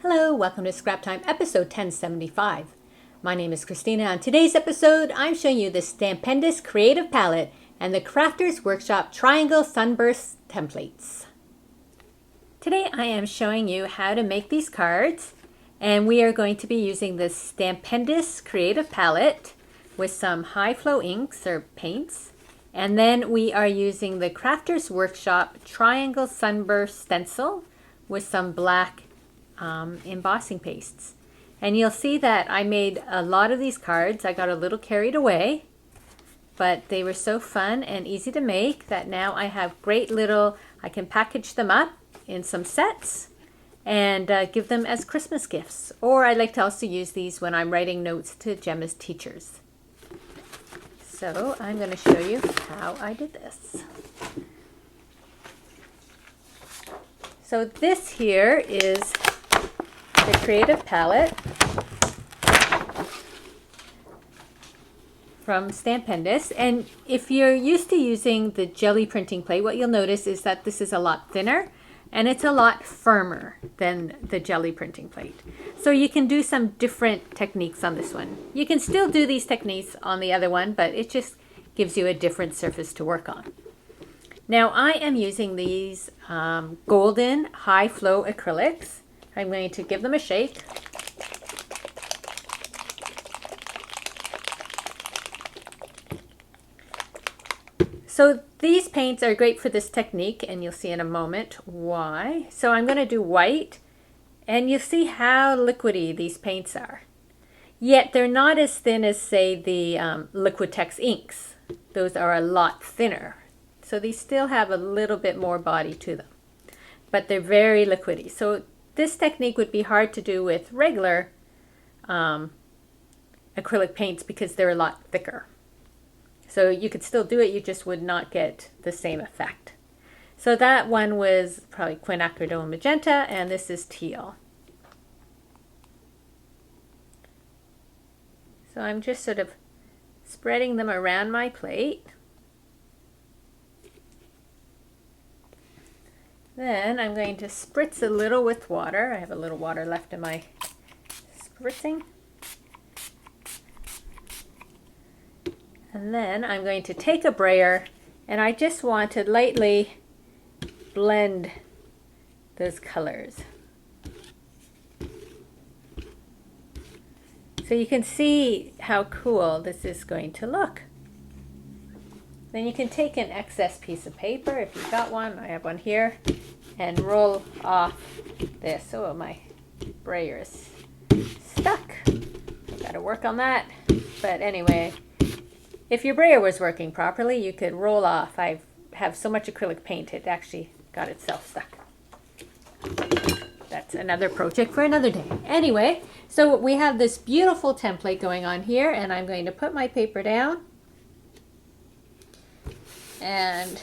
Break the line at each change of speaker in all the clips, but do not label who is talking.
Hello, welcome to Scrap Time episode 1075. My name is Christina. On today's episode, I'm showing you the Stampendous Creative Palette and the Crafters Workshop Triangle Sunburst templates. Today I am showing you how to make these cards, and we are going to be using the Stampendous Creative Palette with some high flow inks or paints, and then we are using the Crafters Workshop Triangle Sunburst Stencil with some black embossing pastes. And you'll see that I made a lot of these cards. I got a little carried away, but they were so fun and easy to make that now I have great little, I can package them up in some sets and give them as Christmas gifts. Or I like to also use these when I'm writing notes to Gemma's teachers. So I'm going to show you how I did this. So this here is the Creative Palette from Stampendous, and if you're used to using the jelly printing plate, what you'll notice is that this is a lot thinner and it's a lot firmer than the jelly printing plate. So you can do some different techniques on this one. You can still do these techniques on the other one, but it just gives you a different surface to work on. Now I am using these golden high flow acrylics. I'm going to give them a shake. So these paints are great for this technique, and you'll see in a moment why. So I'm going to do white, and you'll see how liquidy these paints are. Yet they're not as thin as, say, the Liquitex inks. Those are a lot thinner. So these still have a little bit more body to them, but they're very liquidy. So this technique would be hard to do with regular acrylic paints because they're a lot thicker. So you could still do it, you just would not get the same effect. So that one was probably quinacridone magenta, and this is teal. So I'm just sort of spreading them around my plate. Then I'm going to spritz a little with water. I have a little water left in my spritzing. And then I'm going to take a brayer, and I just want to lightly blend those colors. So you can see how cool this is going to look. Then you can take an excess piece of paper, if you've got one, I have one here, and roll off this. Oh, my brayer is stuck. I've got to work on that. But anyway, if your brayer was working properly, you could roll off. I have so much acrylic paint, it actually got itself stuck. That's another project for another day. Anyway, so we have this beautiful template going on here, and I'm going to put my paper down and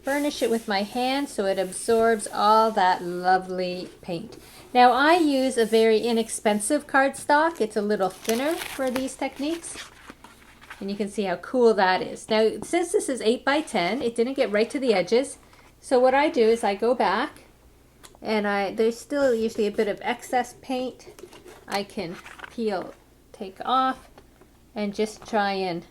burnish it with my hand so it absorbs all that lovely paint. Now I use a very inexpensive cardstock. It's a little thinner for these techniques, and you can see how cool that is. Now since this is 8 by 10, it didn't get right to the edges, so what I do is I go back, and there's still usually a bit of excess paint I can take off, and just try and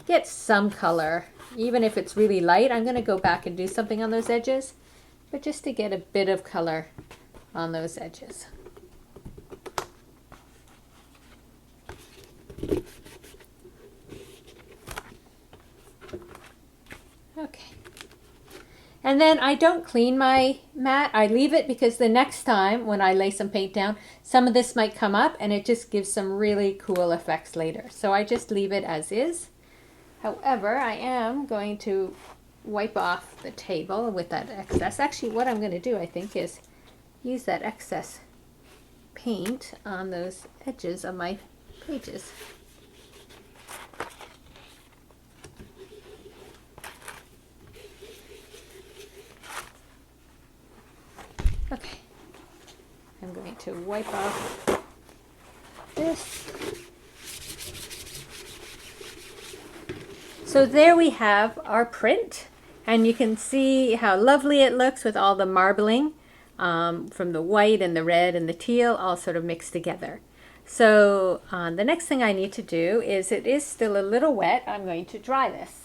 get some color. Even if it's really light, I'm going to go back and do something on those edges, but just to get a bit of color on those edges. Okay. And then I don't clean my mat. I leave it because the next time when I lay some paint down, some of this might come up and it just gives some really cool effects later. So I just leave it as is. However, I am going to wipe off the table with that excess. Actually, what I'm going to do, I think, is use that excess paint on those edges of my pages. Okay, I'm going to wipe off this. So there we have our print, and you can see how lovely it looks with all the marbling. from the white and the red and the teal all sort of mixed together. So the next thing I need to do is, it is still a little wet, I'm going to dry this.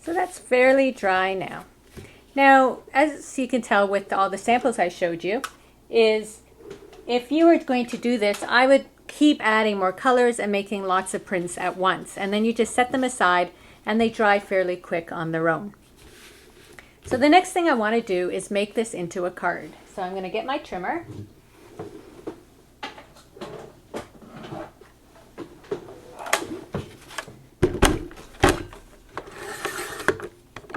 So that's fairly dry now. Now, as you can tell with all the samples I showed you, is if you were going to do this, I would keep adding more colors and making lots of prints at once. And then you just set them aside and they dry fairly quick on their own. So the next thing I want to do is make this into a card. So I'm going to get my trimmer.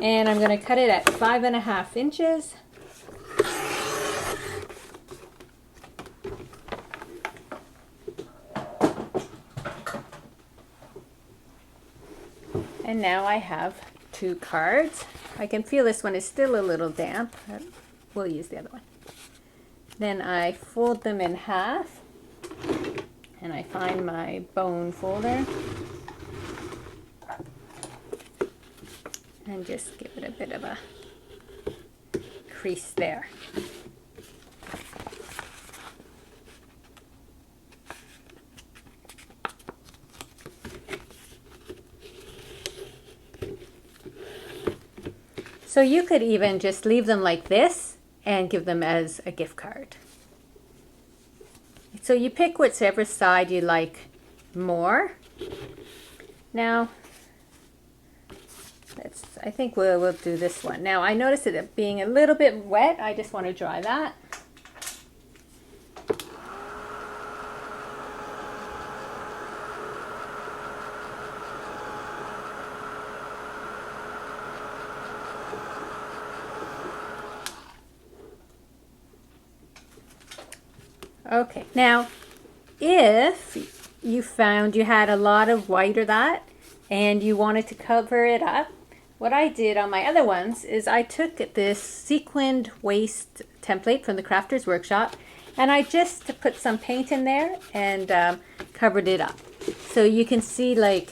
And I'm going to cut it at 5.5 inches. And now I have 2 cards. I can feel this one is still a little damp. We'll use the other one. Then I fold them in half. And I find my bone folder. And just give it a bit of a crease there. So you could even just leave them like this and give them as a gift card. So you pick whichever side you like more. Now, I think we'll do this one. Now I noticed it being a little bit wet. I just want to dry that. Okay, now if you found you had a lot of white or that and you wanted to cover it up, what I did on my other ones is I took this sequined waist template from the Crafter's Workshop and I just put some paint in there and covered it up. So you can see, like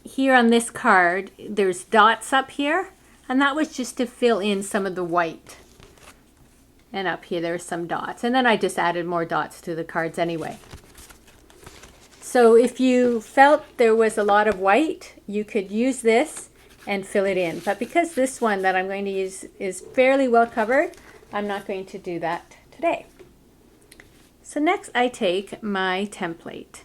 here on this card, there's dots up here, and that was just to fill in some of the white. And up here there's some dots, and then I just added more dots to the cards anyway. So if you felt there was a lot of white, you could use this and fill it in. But because this one that I'm going to use is fairly well covered, I'm not going to do that today. So next I take my template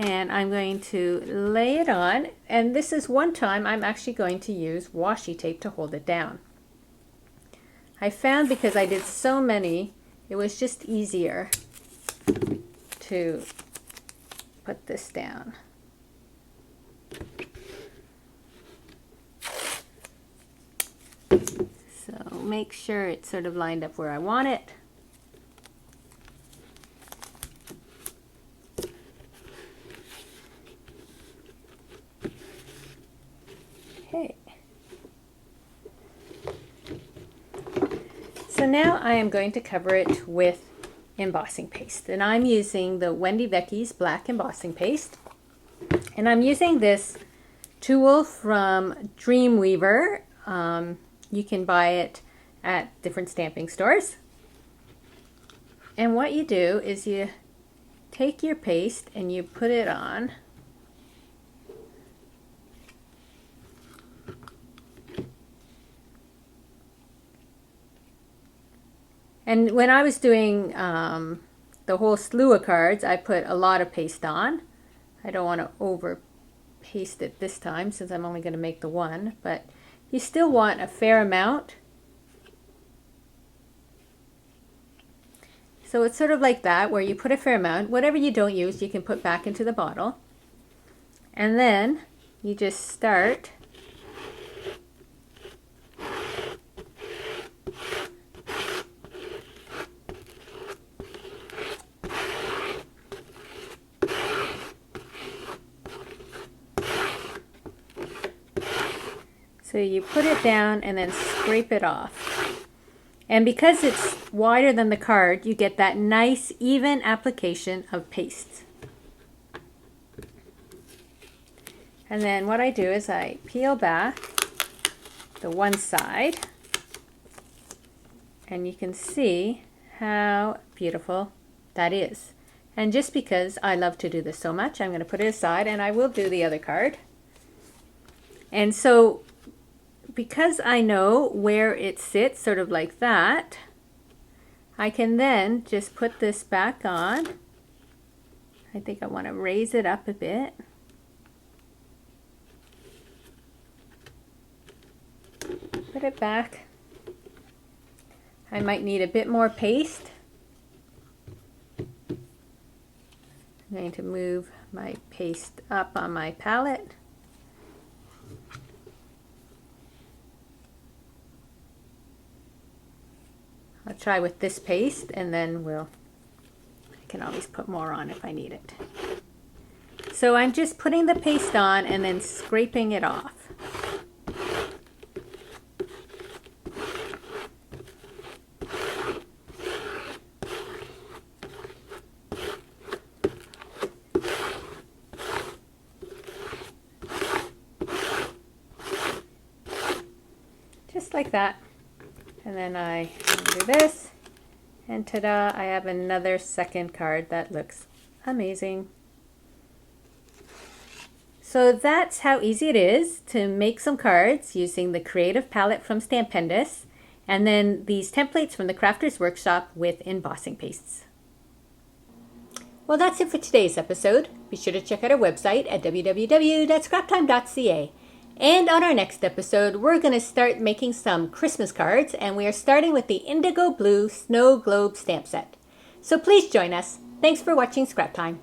and I'm going to lay it on. And this is one time I'm actually going to use washi tape to hold it down. I found because I did so many, it was just easier to put this down. So make sure it's sort of lined up where I want it. Okay. So now I am going to cover it with embossing paste, and I'm using the Wendy Vecchi's black embossing paste, and I'm using this tool from Dreamweaver. You can buy it at different stamping stores, and what you do is you take your paste and you put it on. And when I was doing the the whole slew of cards, I put a lot of paste on. I don't want to over paste it this time since I'm only going to make the one, but you still want a fair amount. So it's sort of like that, where you put a fair amount. Whatever you don't use, you can put back into the bottle. And then you just start so you put it down and then scrape it off. And because it's wider than the card, you get that nice even application of paste. And then what I do is I peel back the one side, and you can see how beautiful that is. And just because I love to do this so much, I'm going to put it aside, and I will do the other card. And so because I know where it sits, sort of like that, I can then just put this back on. I think I want to raise it up a bit. Put it back. I might need a bit more paste. I'm going to move my paste up on my palette. I'll try with this paste, and then I can always put more on if I need it. So I'm just putting the paste on and then scraping it off. Just like that. And then I do this, and ta-da, I have another second card that looks amazing. So that's how easy it is to make some cards using the Creative Palette from Stampendous, and then these templates from the Crafters Workshop with embossing pastes. Well, that's it for today's episode. Be sure to check out our website at www.scraptime.ca. And on our next episode, we're going to start making some Christmas cards, and we are starting with the Indigo Blue Snow Globe stamp set. So please join us. Thanks for watching Scrap Time.